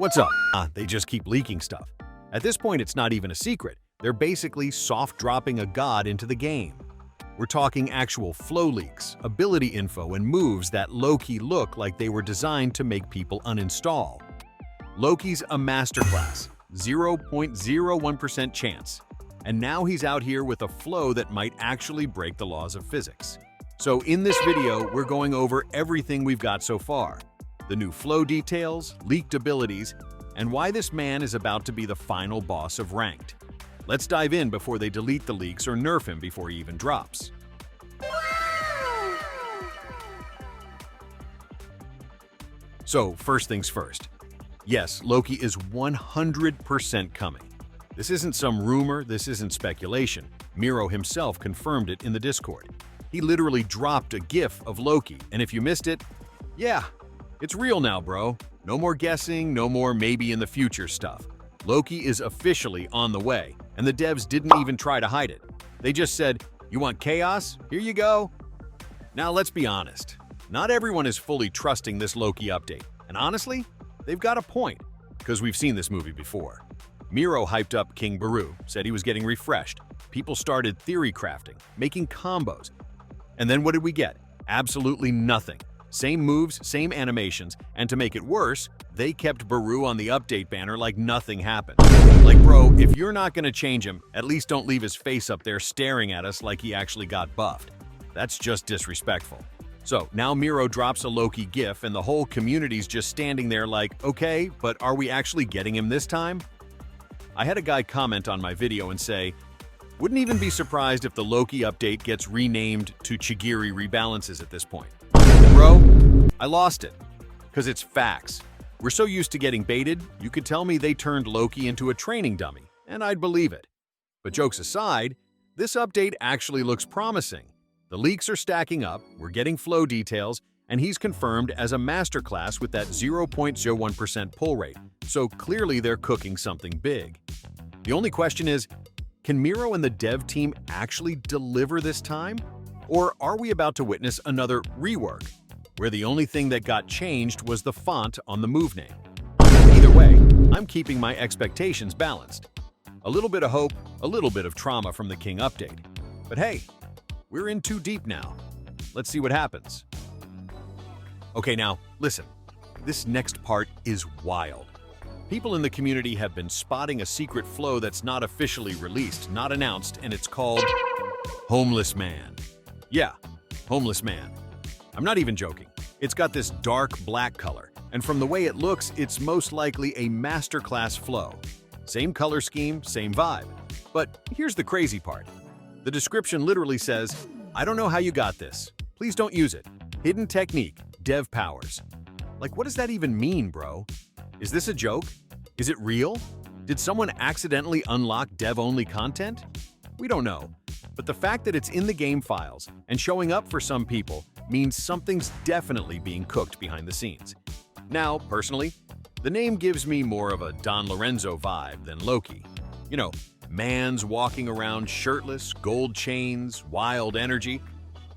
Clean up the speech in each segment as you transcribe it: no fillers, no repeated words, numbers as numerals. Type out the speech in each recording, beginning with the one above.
What's up? They just keep leaking stuff. At this point, it's not even a secret. They're basically soft-dropping a god into the game. We're talking actual flow leaks, ability info, and moves that Loki look like they were designed to make people uninstall. Loki's a masterclass, 0.01% chance. And now he's out here with a flow that might actually break the laws of physics. So in this video, we're going over everything we've got so far. The new flow details, leaked abilities, and why this man is about to be the final boss of Ranked. Let's dive in before they delete the leaks or nerf him before he even drops. So, first things first. Yes, Loki is 100% coming. This isn't some rumor, this isn't speculation. Miro himself confirmed it in the Discord. He literally dropped a GIF of Loki, and if you missed it, yeah, it's real now, bro. No more guessing, no more maybe in the future stuff. Loki is officially on the way, and the devs didn't even try to hide it. They just said, "You want chaos? Here you go." Now let's be honest. Not everyone is fully trusting this Loki update, and honestly, they've got a point, because we've seen this movie before. Miro hyped up King Barou, said he was getting refreshed. People started theory crafting, making combos. And then what did we get? Absolutely nothing. Same moves, same animations, and to make it worse, they kept Barou on the update banner like nothing happened. Like, bro, if you're not gonna change him, at least don't leave his face up there staring at us like he actually got buffed. That's just disrespectful. So now Miro drops a Loki gif and the whole community's just standing there like, okay, but are we actually getting him this time? I had a guy comment on my video and say, wouldn't even be surprised if the Loki update gets renamed to Chigiri Rebalances at this point. Bro, I lost it. Because it's facts. We're so used to getting baited, you could tell me they turned Loki into a training dummy, and I'd believe it. But jokes aside, this update actually looks promising. The leaks are stacking up, we're getting flow details, and he's confirmed as a masterclass with that 0.01% pull rate, so clearly they're cooking something big. The only question is, can Miro and the dev team actually deliver this time? Or are we about to witness another rework, where the only thing that got changed was the font on the move name? Either way, I'm keeping my expectations balanced. A little bit of hope, a little bit of trauma from the King update. But hey, we're in too deep now. Let's see what happens. Okay, now, listen. This next part is wild. People in the community have been spotting a secret flow that's not officially released, not announced, and it's called Homeless Man. Yeah, Homeless Man. I'm not even joking. It's got this dark black color, and from the way it looks, it's most likely a masterclass flow. Same color scheme, same vibe. But here's the crazy part. The description literally says, I don't know how you got this. Please don't use it. Hidden technique, dev powers. Like, what does that even mean, bro? Is this a joke? Is it real? Did someone accidentally unlock dev-only content? We don't know. But the fact that it's in the game files and showing up for some people means something's definitely being cooked behind the scenes. Now, personally, the name gives me more of a Don Lorenzo vibe than Loki. You know, man's walking around shirtless, gold chains, wild energy.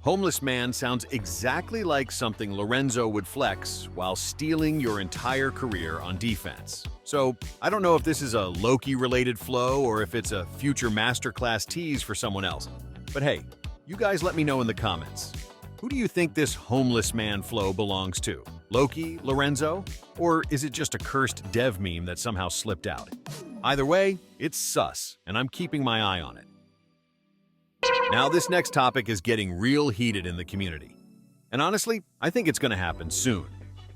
Homeless Man sounds exactly like something Lorenzo would flex while stealing your entire career on defense. So, I don't know if this is a Loki-related flow or if it's a future masterclass tease for someone else. But hey, you guys let me know in the comments. Who do you think this Homeless Man flow belongs to? Loki, Lorenzo? Or is it just a cursed dev meme that somehow slipped out? Either way, it's sus, and I'm keeping my eye on it. Now, this next topic is getting real heated in the community. And honestly, I think it's going to happen soon.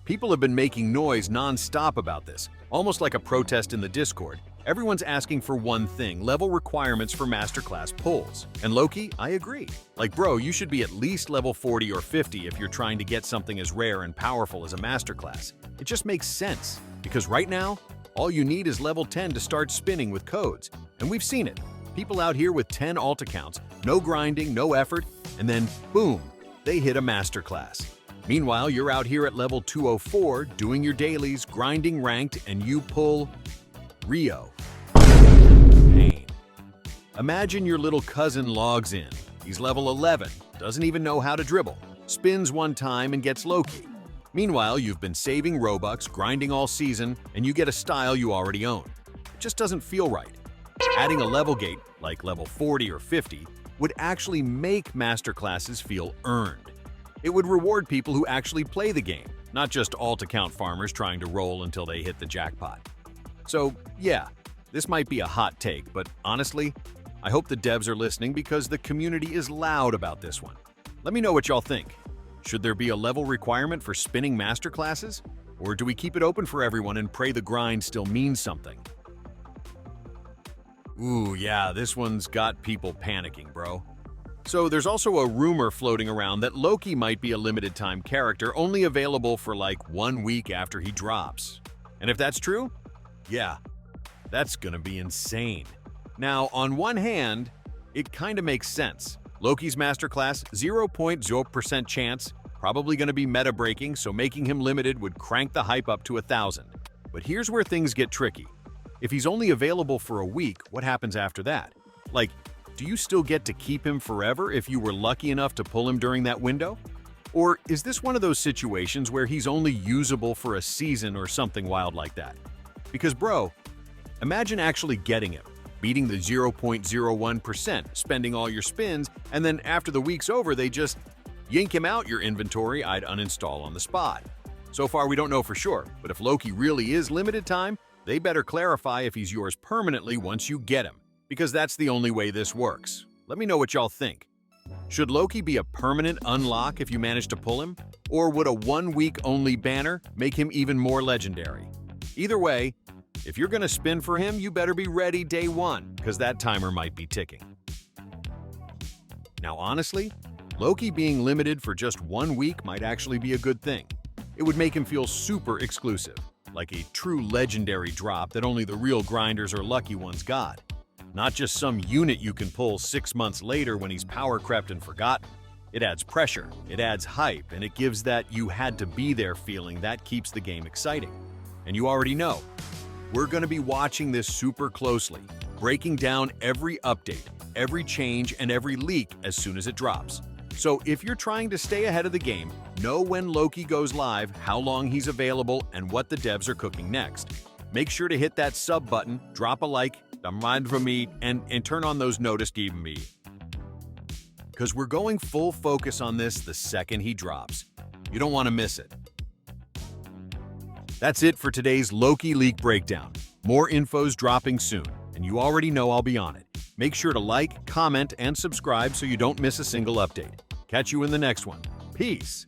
People have been making noise non-stop about this, almost like a protest in the Discord. Everyone's asking for one thing, level requirements for masterclass pulls. And Loki, I agree. Like, bro, you should be at least level 40 or 50 if you're trying to get something as rare and powerful as a masterclass. It just makes sense, because right now, all you need is level 10 to start spinning with codes. And we've seen it. People out here with 10 alt accounts, no grinding, no effort, and then boom, they hit a masterclass. Meanwhile, you're out here at level 204 doing your dailies, grinding ranked, and you pull Rio. Pain. Imagine your little cousin logs in. He's level 11, doesn't even know how to dribble, spins one time and gets Loki. Meanwhile, you've been saving Robux, grinding all season, and you get a style you already own. It just doesn't feel right. Adding a level gate, like level 40 or 50, would actually make masterclasses feel earned. It would reward people who actually play the game, not just alt-account farmers trying to roll until they hit the jackpot. So, yeah, this might be a hot take, but honestly, I hope the devs are listening because the community is loud about this one. Let me know what y'all think. Should there be a level requirement for spinning masterclasses? Or do we keep it open for everyone and pray the grind still means something? Ooh, yeah, this one's got people panicking, bro. So there's also a rumor floating around that Loki might be a limited-time character only available for like 1 week after he drops. And if that's true, yeah, that's gonna be insane. Now, on one hand, it kinda makes sense. Loki's masterclass, 0.0% chance, probably gonna be meta-breaking, so making him limited would crank the hype up to 1,000. But here's where things get tricky. If he's only available for a week, what happens after that? Like, do you still get to keep him forever if you were lucky enough to pull him during that window? Or is this one of those situations where he's only usable for a season or something wild like that? Because bro, imagine actually getting him, beating the 0.01%, spending all your spins, and then after the week's over, they just yank him out your inventory. I'd uninstall on the spot. So far, we don't know for sure, but if Loki really is limited time, they better clarify if he's yours permanently once you get him, because that's the only way this works. Let me know what y'all think. Should Loki be a permanent unlock if you manage to pull him? Or would a 1-week only banner make him even more legendary? Either way, if you're gonna spin for him, you better be ready day one, because that timer might be ticking. Now honestly, Loki being limited for just 1 week might actually be a good thing. It would make him feel super exclusive, like a true legendary drop that only the real grinders or lucky ones got. Not just some unit you can pull 6 months later when he's power crept and forgotten. It adds pressure, it adds hype, and it gives that you had to be there feeling that keeps the game exciting. And you already know, we're going to be watching this super closely, breaking down every update, every change, and every leak as soon as it drops. So if you're trying to stay ahead of the game, know when Loki goes live, how long he's available, and what the devs are cooking next. Make sure to hit that sub button, drop a like, mind for me, and turn on those notice even me. Because we're going full focus on this the second he drops. You don't want to miss it. That's it for today's Loki leak breakdown. More info's dropping soon, and you already know I'll be on it. Make sure to like, comment, and subscribe so you don't miss a single update. Catch you in the next one. Peace.